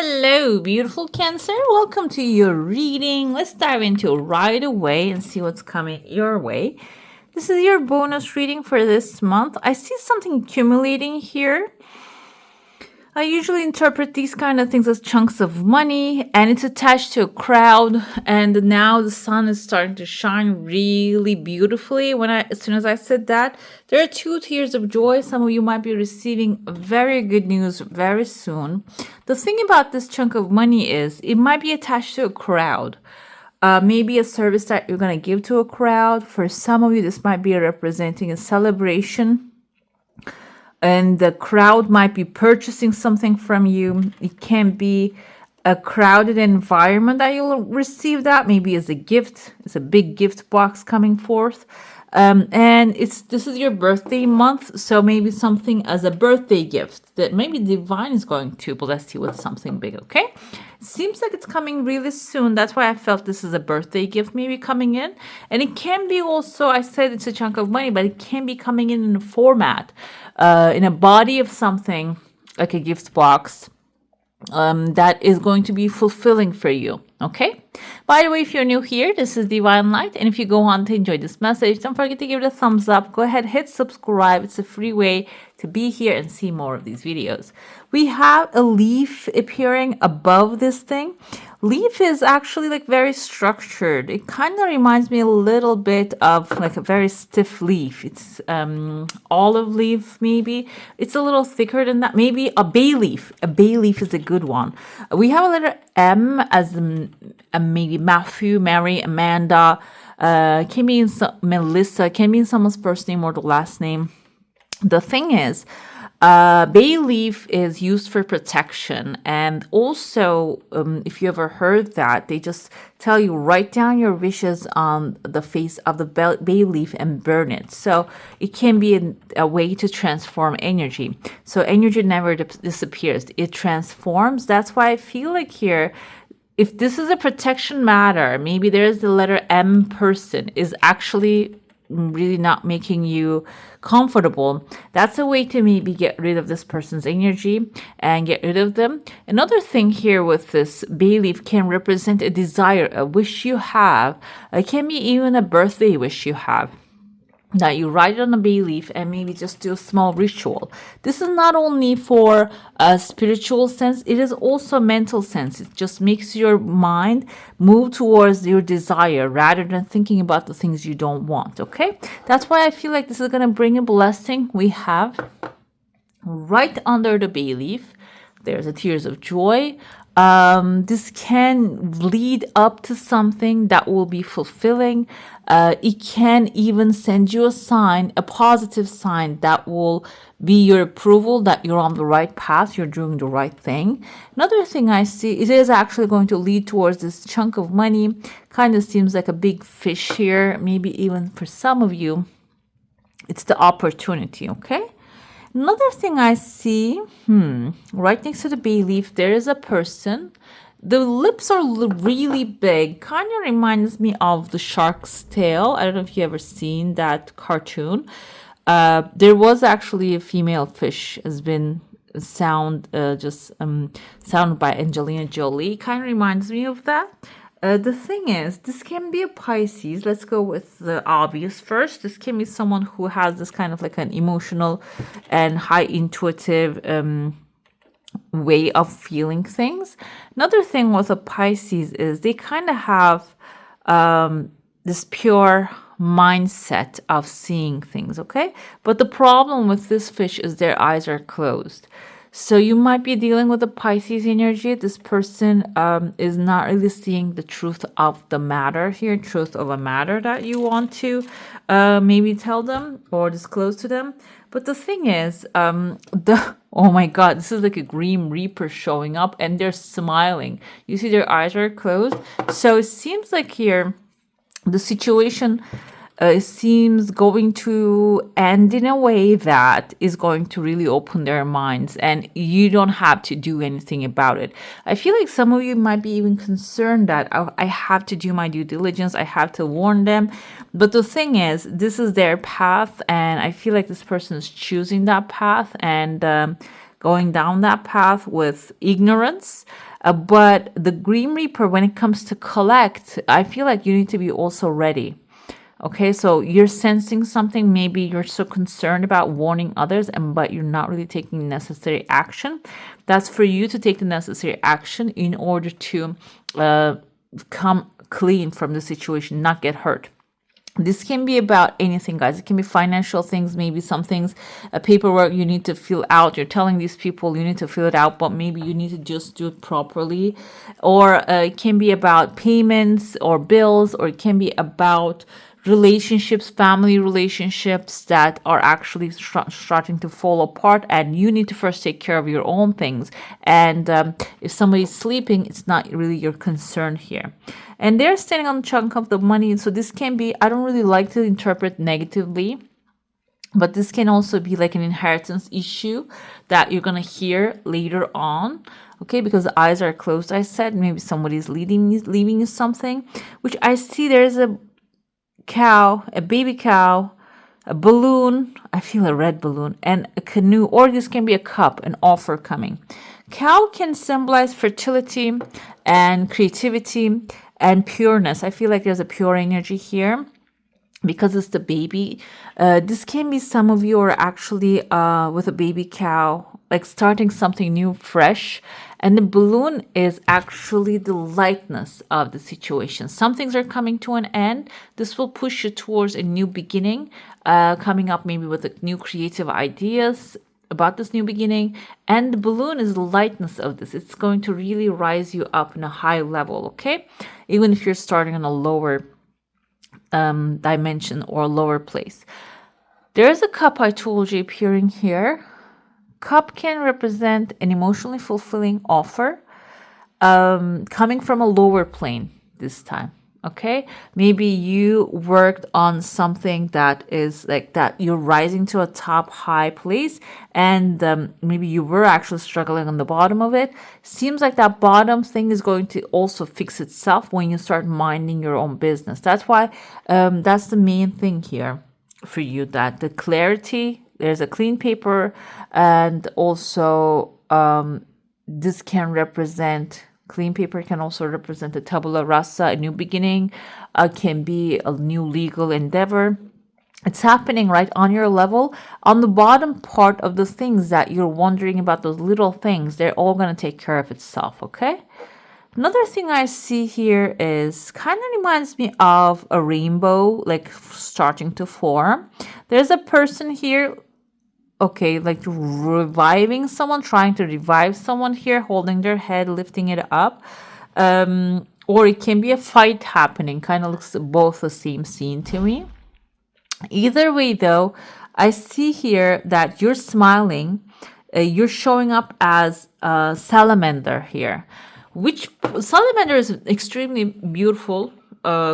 Hello, beautiful Cancer. Welcome to your reading. Let's dive into it right away and see what's coming your way. This is your bonus reading for this month. I see something accumulating here. I usually interpret these kind of things as chunks of money, and it's attached to a crowd. And now the sun is starting to shine really beautifully. As soon as I said that, there are 2 tears of joy. Some of you might be receiving very good news very soon. The thing about this chunk of money is it might be attached to a crowd. Maybe a service that you're going to give to a crowd. For some of you, this might be representing a celebration. And the crowd might be purchasing something from you. It can be a crowded environment that you'll receive that. Maybe as a gift. It's a big gift box coming forth. And this is your birthday month. So maybe something as a birthday gift that maybe divine is going to bless you with something big, okay? Seems like it's coming really soon. That's why I felt this is a birthday gift maybe coming in. And it can be also, I said it's a chunk of money, but it can be coming in a format, in a body of something like a gift box that is going to be fulfilling for you. Okay. By the way, if you're new here, this is Divine Light. And if you go on to enjoy this message, don't forget to give it a thumbs up. Go ahead, hit subscribe. It's a free way to be here and see more of these videos. We have a leaf appearing above this thing. Leaf is actually like very structured. It kind of reminds me a little bit of like a very stiff leaf. It's olive leaf maybe. It's a little thicker than that. Maybe a bay leaf. A bay leaf is a good one. We have a letter M as maybe Matthew, Mary, Amanda. Can be in Melissa. Can be in someone's first name or the last name. The thing is, bay leaf is used for protection, and also if you ever heard that, they just tell you write down your wishes on the face of the bay leaf and burn it. So it can be a way to transform energy. So energy never disappears, it transforms. That's why I feel like here, if this is a protection matter, maybe there's the letter M person is actually really not making you comfortable. That's a way to maybe get rid of this person's energy and get rid of them. Another thing here with this bay leaf can represent a desire, a wish you have. It can be even a birthday wish you have, that you write it on a bay leaf and maybe just do a small ritual. This is not only for a spiritual sense, it is also a mental sense. It just makes your mind move towards your desire rather than thinking about the things you don't want, okay? That's why I feel like this is going to bring a blessing. We have right under the bay leaf, there's a tears of joy. This can lead up to something that will be fulfilling. It can even send you a sign, a positive sign that will be your approval that you're on the right path, you're doing the right thing. Another thing I see, it is actually going to lead towards this chunk of money. Kind of seems like a big fish here. Maybe even for some of you, it's the opportunity, okay? Another thing I see, right next to the bay leaf, there is a person. The lips are really big. Kind of reminds me of the shark's tail. I don't know if you ever seen that cartoon. There was actually a female fish has been sound by Angelina Jolie. Kind of reminds me of that. The thing is, this can be a Pisces. Let's go with the obvious first. This can be someone who has this kind of like an emotional and high intuitive way of feeling things. Another thing with a Pisces is they kind of have this pure mindset of seeing things, okay? But the problem with this fish is their eyes are closed. So you might be dealing with a Pisces energy. This person is not really seeing the truth of the matter here, truth of a matter that you want to maybe tell them or disclose to them. But the thing is, oh my God, this is like a Grim Reaper showing up and they're smiling. You see their eyes are closed. So it seems like here, the situation seems going to end in a way that is going to really open their minds, and you don't have to do anything about it. I feel like some of you might be even concerned that I have to do my due diligence, I have to warn them. But the thing is, this is their path, and I feel like this person is choosing that path and going down that path with ignorance. But the Green Reaper, when it comes to collect, I feel like you need to be also ready. Okay, so you're sensing something, maybe you're so concerned about warning others, but you're not really taking necessary action. That's for you to take the necessary action in order to come clean from the situation, not get hurt. This can be about anything, guys. It can be financial things, maybe some things, paperwork you need to fill out. You're telling these people you need to fill it out, but maybe you need to just do it properly. Or it can be about payments or bills, or it can be about relationships, family relationships that are actually starting to fall apart, and you need to first take care of your own things. And if somebody's sleeping, it's not really your concern here. And they're standing on a chunk of the money, so this can be, I don't really like to interpret negatively, but this can also be like an inheritance issue that you're going to hear later on. Okay, because the eyes are closed, I said. Maybe somebody's leaving you something, which I see there's a cow, a baby cow, a balloon, I feel a red balloon, and a canoe, or this can be a cup, an offer coming. Cow can symbolize fertility and creativity and pureness. I feel like there's a pure energy here because it's the baby. This can be some of you are actually with a baby cow, like starting something new, fresh. And the balloon is actually the lightness of the situation. Some things are coming to an end. This will push you towards a new beginning, coming up maybe with new creative ideas about this new beginning. And the balloon is the lightness of this. It's going to really rise you up in a high level, okay? Even if you're starting on a lower dimension or lower place. There's a cup I told you appearing here. Cup can represent an emotionally fulfilling offer coming from a lower plane this time. Okay, maybe you worked on something that is like that you're rising to a top high place, and maybe you were actually struggling on the bottom of it. Seems like that bottom thing is going to also fix itself when you start minding your own business. That's why that's the main thing here for you, that the clarity, there's a clean paper, and also this can represent, clean paper can also represent a tabula rasa, a new beginning, can be a new legal endeavor. It's happening right on your level. On the bottom part of the things that you're wondering about, those little things, they're all going to take care of itself, okay? Another thing I see here is kind of reminds me of a rainbow, like starting to form. There's a person here, okay, like reviving someone, trying to revive someone here, holding their head, lifting it up. Or it can be a fight happening, kind of looks both the same scene to me. Either way, though, I see here that you're smiling. You're showing up as a salamander here. Which salamander is an extremely beautiful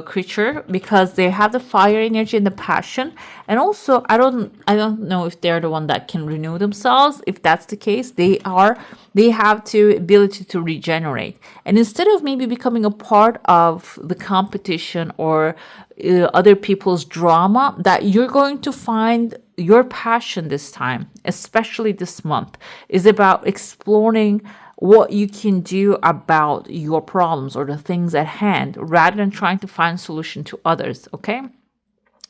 creature because they have the fire energy and the passion, and also I don't know if they're the one that can renew themselves. If that's the case, they have the ability to regenerate, and instead of maybe becoming a part of the competition or other people's drama, that you're going to find your passion this time, especially this month, is about exploring what you can do about your problems or the things at hand rather than trying to find solution to others, okay?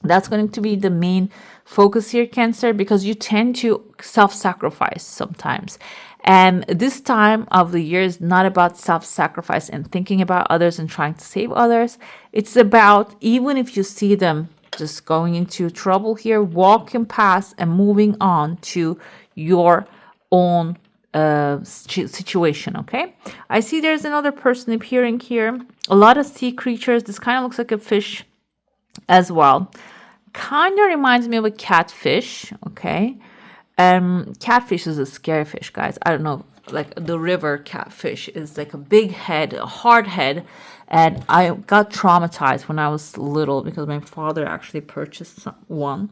That's going to be the main focus here, Cancer, because you tend to self-sacrifice sometimes. And this time of the year is not about self-sacrifice and thinking about others and trying to save others. It's about, even if you see them just going into trouble here, walking past and moving on to your own situation, okay? I see there's another person appearing here. A lot of sea creatures. This kind of looks like a fish as well. Kind of reminds me of a catfish, okay? Catfish is a scary fish, guys. I don't know, like the river catfish is like a big head, a hard head, and I got traumatized when I was little because my father actually purchased one.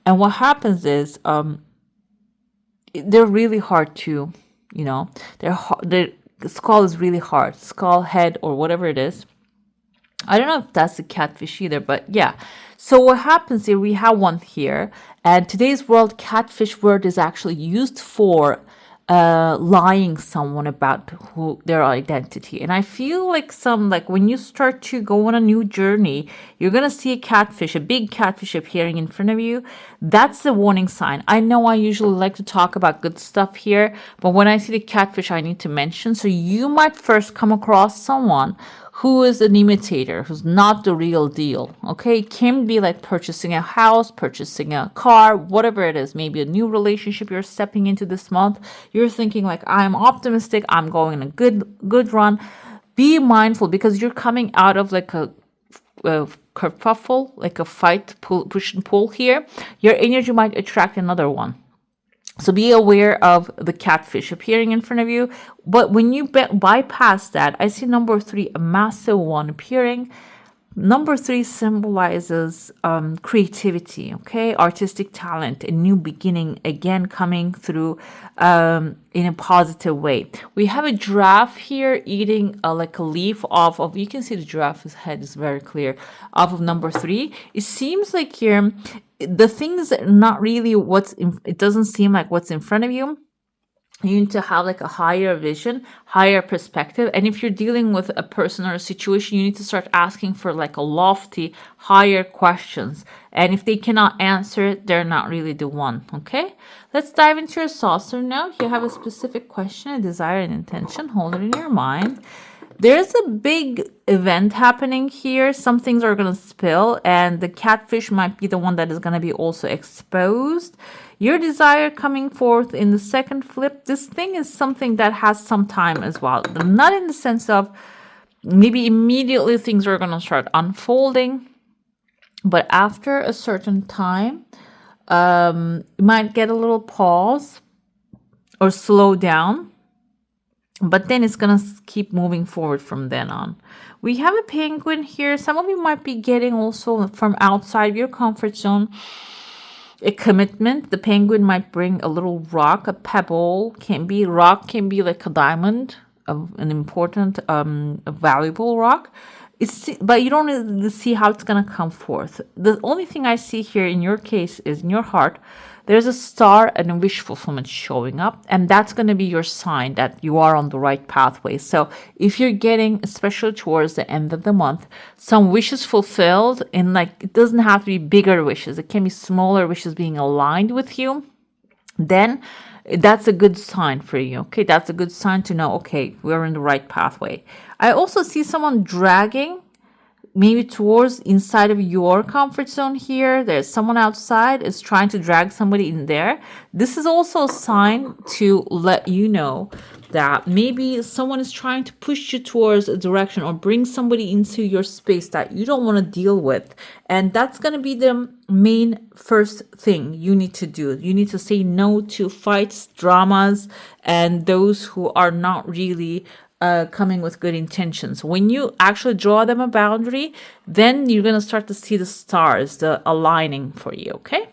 And what happens is they're really hard to, their skull is really hard, skull, head, or whatever it is. I don't know if that's a catfish either, but yeah. So what happens here, we have one here, and today's world, catfish word is actually used for lying someone about who their identity. And I feel like when you start to go on a new journey, you're gonna see a catfish, a big catfish appearing in front of you. That's the warning sign. I know I usually like to talk about good stuff here, but when I see the catfish, I need to mention. So you might first come across someone who is an imitator, who's not the real deal. Okay, it can be like purchasing a house, purchasing a car, whatever it is, maybe a new relationship you're stepping into this month. You're thinking like, I'm optimistic, I'm going a good run. Be mindful, because you're coming out of like a kerfuffle, like a fight, push and pull here. Your energy might attract another one. So be aware of the catfish appearing in front of you. But when you bypass that, I see number 3, a massive one appearing. Number 3 symbolizes creativity, okay? Artistic talent, a new beginning, again, coming through in a positive way. We have a giraffe here eating like a leaf off of, you can see the giraffe's head is very clear, off of number 3. It seems like here, the things are not really it doesn't seem like what's in front of you. You need to have like a higher vision, higher perspective. And if you're dealing with a person or a situation, you need to start asking for like a lofty, higher questions. And if they cannot answer it, they're not really the one. Okay, let's dive into your saucer now. If you have a specific question, a desire, and intention, hold it in your mind. There's a big event happening here. Some things are going to spill, and the catfish might be the one that is going to be also exposed. Your desire coming forth in the second flip. This thing is something that has some time as well. Not in the sense of maybe immediately things are going to start unfolding, but after a certain time, you might get a little pause or slow down. But then it's going to keep moving forward from then on. We have a penguin here. Some of you might be getting also from outside your comfort zone a commitment. The penguin might bring a little rock, a pebble. Can be like a diamond, an important, a valuable rock. But you don't really see how it's going to come forth. The only thing I see here in your case is in your heart, there's a star and a wish fulfillment showing up, and that's going to be your sign that you are on the right pathway. So if you're getting, especially towards the end of the month, some wishes fulfilled, and like it doesn't have to be bigger wishes, it can be smaller wishes being aligned with you, then that's a good sign for you. Okay, that's a good sign to know, okay, we're in the right pathway. I also see someone dragging maybe towards inside of your comfort zone here. There's someone outside is trying to drag somebody in there. This is also a sign to let you know that maybe someone is trying to push you towards a direction or bring somebody into your space that you don't want to deal with. And that's going to be the main first thing you need to do. You need to say no to fights, dramas, and those who are not really coming with good intentions. When you actually draw them a boundary, then you're going to start to see the stars, the aligning for you, okay?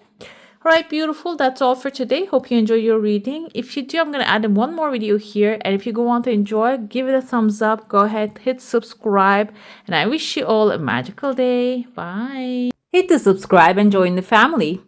All right, beautiful. That's all for today. Hope you enjoy your reading. If you do, I'm going to add in one more video here. And if you go on to enjoy, give it a thumbs up. Go ahead, hit subscribe. And I wish you all a magical day. Bye. Hit the subscribe and join the family.